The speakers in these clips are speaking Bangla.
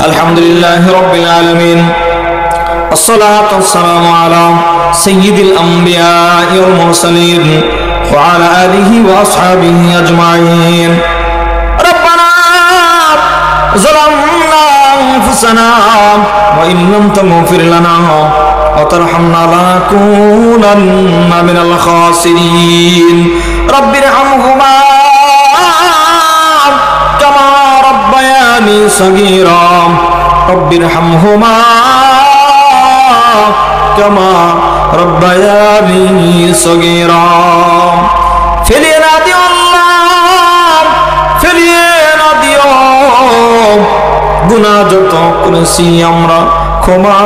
আলহামদুলিল্লাহি রাব্বিল আলামিন আসসালাতু ওয়াসসালামু আলা সাইয়্যিদিল আমবিয়া'i ওয়াল মুরসালিন ওয়া আলা আলিহি ওয়া আসহাবিহি আজমাইন। রব্বানা যালামনা আনফুসানা ওয়া ইন লাম তাগফির লানা ওয়া তারহামনা লানাকুনান্না মিনাল খাসিরিন। রাব্বিরহামহুমা কামা রাব্বায়ানি সাগীরা রাব্বিরহামহুমা কামা রাব্বায়ানি সাগীরা। ফিরিয়ে না দিও আল্লাহ, ফিরিয়ে না দিও, গুনাহ যত করেছি আমরা ক্ষমা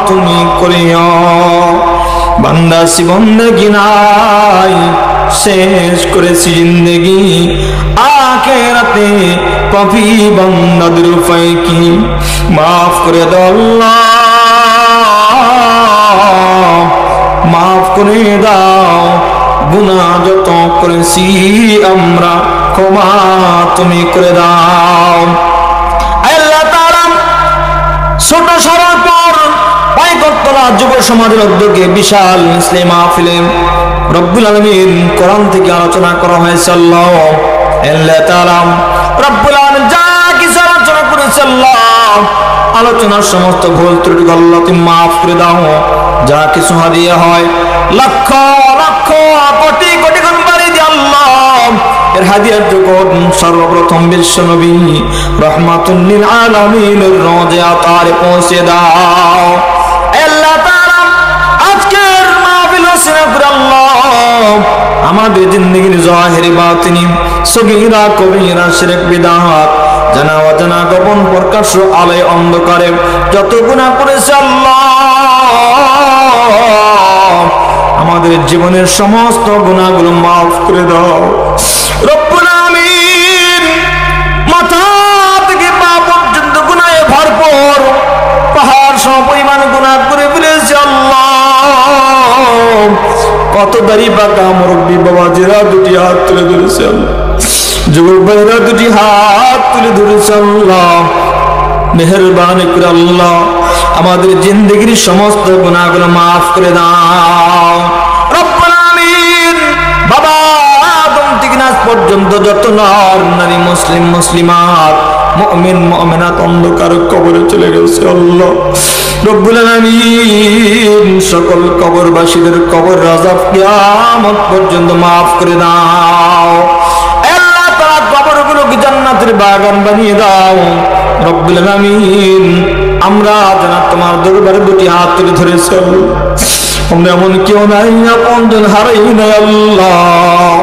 তুমি করিও। বান্দা জীবনদেগি নাই, শেষ করেছি জিন্দেগি, আখিরাতে পাপী বান্দাদের উপায় কি? মাফ করে দাও আল্লাহ, মাফ করে দাও, গুনাহ যত করেছি আমরা ক্ষমা তুমি করে দাও। আল্লাহ তাআলা ছোট সরল পর পাইকতলা যুব সমাজের উদ্যোগে বিশাল ইসলামী মাহফিলে রব্বুল আলামিন কোরআন থেকে আলোচনা করা হয়েছে। আল্লাহ তাআলা রব্বুল আলামিন যা কিছু আলোচনা করেছে আল্লাহ, আলোচনার সমস্ত ভুল ত্রুটি আল্লাহ তুমি মাফ করে দাও। যা কিছু হাদিয়া হয় লক্ষ লক্ষ কোটি কোটি গুণ বাড়িয়ে দিয়ে আল্লাহ এর হাদিয়ার জগৎ সর্বপ্রথম বিশ্ব নবী রাহমাতুল লিল আলামিনের রওজা আতারে পৌঁছে দাও। আল্লাহ তাআলা আজকের মাহফিল ওসিলা করে আল্লাহ আমাদের জিন্দেগির জাহিরি বাতিনি সগীরা কবিরা শিরক বিদআত জানা অজানা গোপন প্রকাশ্য আলোয় অন্ধকারে যত গুনাহ করেছে আল্লাহ আমাদের জীবনের সমস্ত গুনাহগুলো মাফ করে দাও। রব্বুল আমিন মাথা থেকে পা পর্যন্ত গুনাহে ভরপুর পাহাড় সম পরিমাণ গুনাহ করে ফেলেছে আল্লাহ। কত দাড়ি পাকা মুরব্বী বাবাজিরা দুটি হাত তুলে ধরেছে আল্লাহ, যুবক ভাইরা দুটি হাত তুলে ধরেছে আল্লাহ। মেহেরবানি করে আল্লাহ আমাদের জিন্দেগির সমস্ত গুনাহগুলো মাফ করে দাও। রব্বুল আমিন বাবা আদম থেকে নাস পর্যন্ত যত নর নারী মুসলিম মুসলিমাত মুমিন মুমিনাত অন্ধকার কবরে চলে গেছে আল্লাহ রব্বুল আলামিন সকল কবরবাসীদের কবর আযাব কিয়ামত পর্যন্ত মাফ করে দাও। আল্লাহ তাআলা কবরগুলোকে জান্নাতের বাগান বানিয়ে দাও রব্বুল আলামিন। আমরা জান্নাত তোমার দরবারে দুটি হাত তুলে ধরেছি আমরা এমন কেউ নাই আপনজন হারাই নাই আল্লাহ।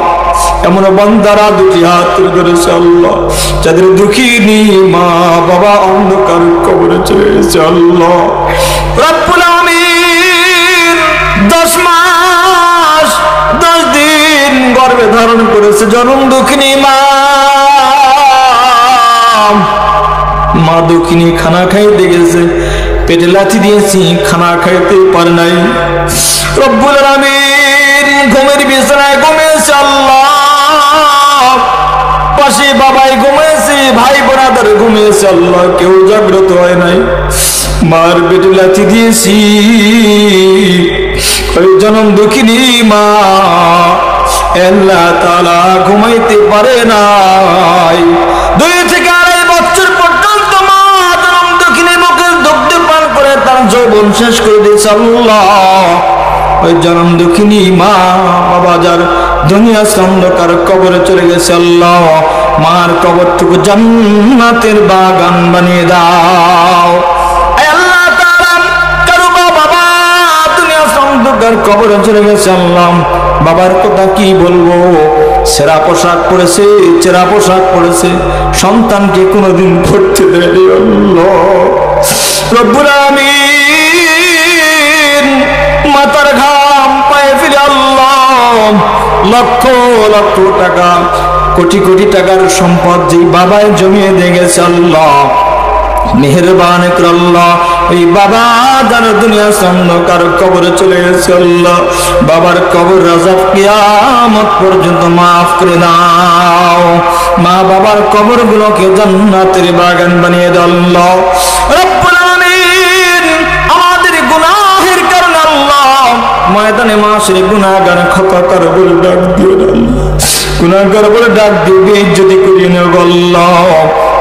এমন বান্দারা দুটি হাত তুলে ধরেছে আল্লাহ যাদের দুঃখিনী মা বাবা অন্ধকার কবরে চলে গেছে আল্লাহ রব্বুল আমিন। 10 মাস 10 দিন গর্ভে ধারণ করেছে জনম দুঃখিনী মা, মা দুঃখিনী খানা খাইতে গেছে, পেটে লাথি দিয়েছি খানা খাইতে পারে নাই রব্বুল আলামিন। ঘুমের বিছানায় ঘুমিয়েছে আল্লাহ, পাশে বাবাই ঘুমিয়েছে, ভাই বোনাদের ঘুমিয়েছে আল্লাহ, কেউ জাগ্রত হয় নাই। মার পেটে লাথি দিয়েছি ওই জনম দুঃখিনী মা আল্লাহ তাআলা ঘুমাইতে পারে নাই। 2 থেকে 2.5 বছর পর্যন্ত মা জনম দুঃখিনী মুখের দুগ্ধ পান করে তার যৌবন শেষ করে দিয়েছে আল্লাহ। ওই জনম দুঃখিনী মা বাবা যার দুনিয়া অন্ধকার কবরে চলে গেছে আল্লাহ, মার কবরটুকু জান্নাতের বাগান বানিয়ে দাও। আল্লাহ তাআলা কারো বাবা দুনিয়া অন্ধকার কবরে চলে গেছে আল্লাহ, বাবার কথা কি বলবো, সেরা পোশাক পরেছে, চেরা পোশাক পরেছে, সন্তানকে কোনোদিন পড়তে দেয়নি আল্লাহ রব্বুল আমিন। মাথার ঘাম পায়ে ফেলে আল্লাহ লক্ষ লক্ষ টাকা কোটি কোটি টাকার সম্পদ যেই বাবায় জমিয়ে দিয়ে গেছে আল্লাহ, মেহেরবান করে আল্লাহ ওই বাবা যার দুনিয়া অন্ধকার কবরে চলে গেছে আল্লাহ, বাবার কবর আযাব কিয়ামত পর্যন্ত মাফ করে দাও। মা বাবার কবর গুলোকে জান্নাতের বাগান বানিয়ে দাও আল্লাহ রব্বুল আলামিন। আমাদের গুনাহের কারণে আল্লাহ ময়দানে মাসের গুনাহগার খতাকার বলে ডাক দিও আল্লাহ, গুনাহগার বলে ডাক দিও, বেইজ্জতি করিয়ে নেও আল্লাহ।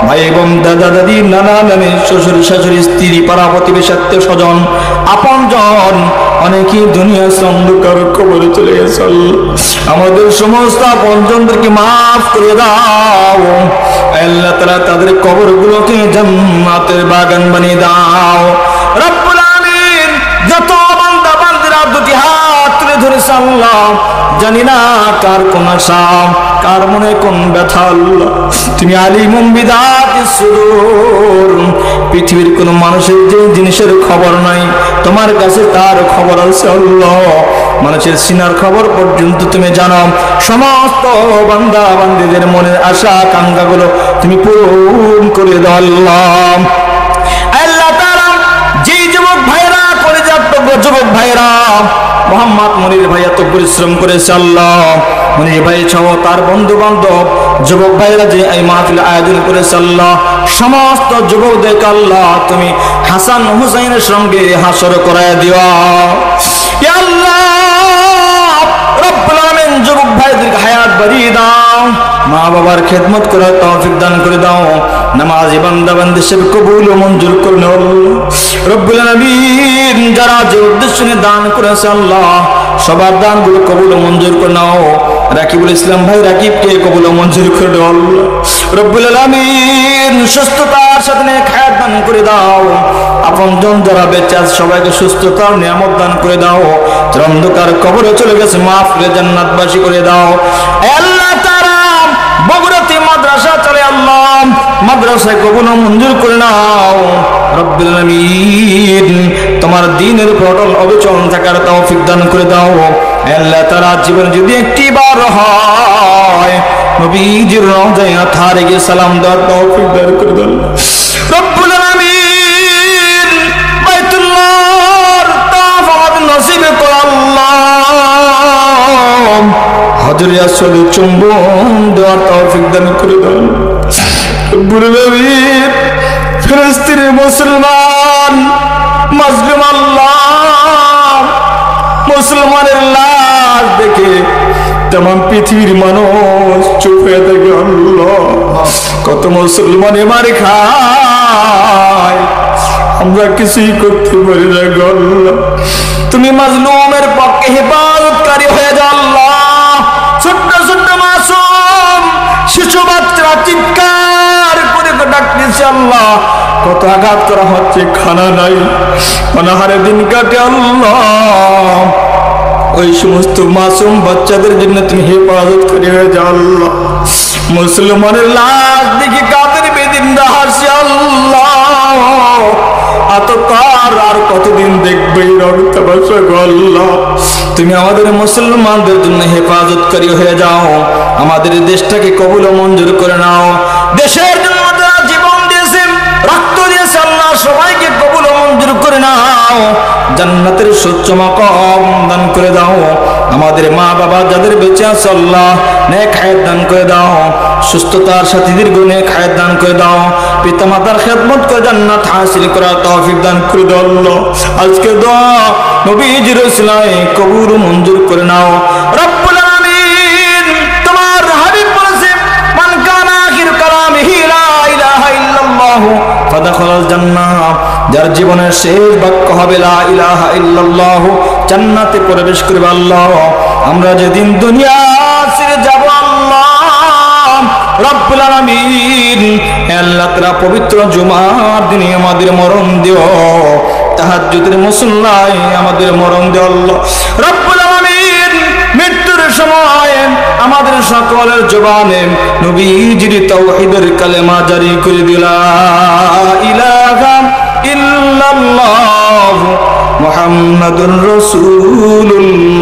ভাই এবং দাদা দাদি নানা নানি শ্বশুর শাশুড়ি স্ত্রী পাড়া প্রতিবেশী আত্মীয় স্বজন আপন জন অনেকেই দুনিয়া অন্ধকার কবরে চলে গেছে আল্লাহ, আমাদের সমস্ত আপন জনদেরকে মাফ করে দাও আল্লাহ তাআলা, তাদের কবরগুলোকে জান্নাতের বাগান বানিয়ে দাও রব্বুল আমিন। যত বান্দা বান্দিরা দুটি হাত তুলে ধরেছে আল্লাহ, জানি না কার কোন আশা কার মনে কোন ব্যথা আল্লাহ, তুমি আলিমুম বিদাতিস সুদূর। পৃথিবীর কোন মানুষের যে জিনিসের খবর নাই তোমার কাছে তার খবর আছে আল্লাহ, মানুষের সিনার খবর পর্যন্ত তুমি জানো। সমস্ত বান্দা বান্দীদের মনের আশা আকাঙ্ক্ষাগুলো তুমি পূরণ করে দাও আল্লাহ। আল্লাহ তাআলা যে যুবক ভাইরা করে যাত্র যুবক ভাইরা মোহাম্মদ মনির ভাই এত পরিশ্রম করেছে আল্লাহ, মনির ভাই সহ তার বন্ধু বান্ধব যুবক ভাইরা যে এই মাহফিল আয়োজন করেছে আল্লাহ, সমস্ত যুবকদের আল্লাহ তুমি হাসান হুসাইনের সঙ্গে হাসর করায় দিও ইয়া আল্লাহ রব্বুল আমিন। যুবক ভাইদেরকে হায়াত বাড়িয়ে দাও, মা বাবার খেদমত করার তৌফিক দান করে দাও, নামাজি বান্দা বান্দি সব কবুল ও মঞ্জুর করে নাও রব্বুল আলামিন। যারা যে উদ্দেশ্য নিয়ে দান করেছে আল্লাহ সবার দানগুলো কবুল ও মঞ্জুর করে নাও। রাকিবুল ইসলাম ভাই রাকিবকে কবুল ও মঞ্জুর করে দাও আল্লাহ রব্বুল আলামিন। সুস্থতার সাথে নেক হায়াত দান করে দাও, আপনজন যারা বেঁচে আছে সবাইকে সুস্থতার নিয়ামত দান করে দাও, যারা অন্ধকার কবরে চলে গেছে মাফ করে জান্নাতবাসী করে দাও আল্লাহ তাআলা। বগুড়াতে মাদ্রাসা চলে আল্লাহ, মাদ্রাসায় কবুল ও মঞ্জুর করে নাও রব্বুল আলামিন। তোমার দ্বীনের উপর অটল অবিচল থাকার তৌফিক দান করে দাও আল্লাহ তাআলা। জীবন যদি একটি বার হয় নবীজির রওজায় আথারে গিয়ে সালাম দেওয়ার তৌফিক দান করে দাও রব্বুল আলামিন। বাইতুল্লাহর তাওয়াফ আমাদের নসিবে করো আল্লাহ, হজরে আসলে চুম্বন দেওয়ার তৌফিক দান করে দাও রব্বুল আলামিন। ফিলিস্তিনি মুসলমান মাজলুম আল্লাহ, মুসলমানের লাশ দেখে तमाम পৃথিবীর মানুষ চুপ হয়ে থাকে আল্লাহ। কত মুসলমানে মার খায়, আমরা কিছুই করতে পারি না আল্লাহ। তুমি মাজলুমের পক্ষে হেফাজতকারী হয়ে যাও আল্লাহ। ছোট্ট ছোট্ট মাসুম শিশু বাচ্চারা চিৎকার করে ডাকতেছে আল্লাহ, কত আঘাত করা হচ্ছে, খানা নাই, অনাহারে দিন কাটে আল্লাহ। ওই সমস্ত মাসুম বাচ্চাদের জন্য তুমি হেফাজত করে হয়ে যাও আল্লাহ। মুসলমানের লাশ দেখে কাদের বেদিন হাসে আল্লাহ, আতকার আর কতদিন দেখবে রক্তবাসা আল্লাহ। তুমি আমাদের মুসলমানদের জন্য হেফাজতকারী হয়ে যাও, আমাদের দেশটাকে কবুল ও মঞ্জুর করে নাও। দেশের জন্য যারা জীবন দিয়েছে রক্ত দিয়েছে আল্লাহ সবাইকে কবুল ও মঞ্জুর করে নাও, জান্নাতের সুচ্চ মাকাম দান করে দাও। আমাদের মা বাবা যাদের বেঁচে আছে আল্লাহ নেক হায়াত দান করে দাও, সুস্থতার সাথে দীর্ঘ নেক হায়াত দান করে দাও। পিতা মাতার খেদমত করে জান্নাত হাসিল করার তৌফিক দান করে দাও আল্লাহ। আজকে দোয়া নবীজির উসিলায় কবুল ও মঞ্জুর করে নাও রব্বুল আলামিন। তোমার হাবিব বলেছেন মান কানা আখির কালামিহি লা ইলাহা ইল্লাল্লাহ ফাদাখালাল জান্নাহ, যার জীবনের শেষ বাক্য হবে লা ইলাহা ইল্লাল্লাহ জান্নাতে প্রবেশ করবে আল্লাহ। আমরা যেদিন দুনিয়া ছেড়ে যাব আল্লাহ রব্বুল আলামিন, আল্লাহ তাআলা পবিত্র জুমার দিনে আমাদের মরণ দিও, তাহাজ্জুদের মুসল্লায় আমাদের মরণ দিও আল্লাহ রব্বুল আলামিন। মৃত্যুর সময় আমাদের সকলের জবানে নবীজির তাওহীদের কালেমা জারি করে দিলা ইলাহা ইল্লাল্লাহ মুহাম্মাদুর রাসূলুল্লাহ।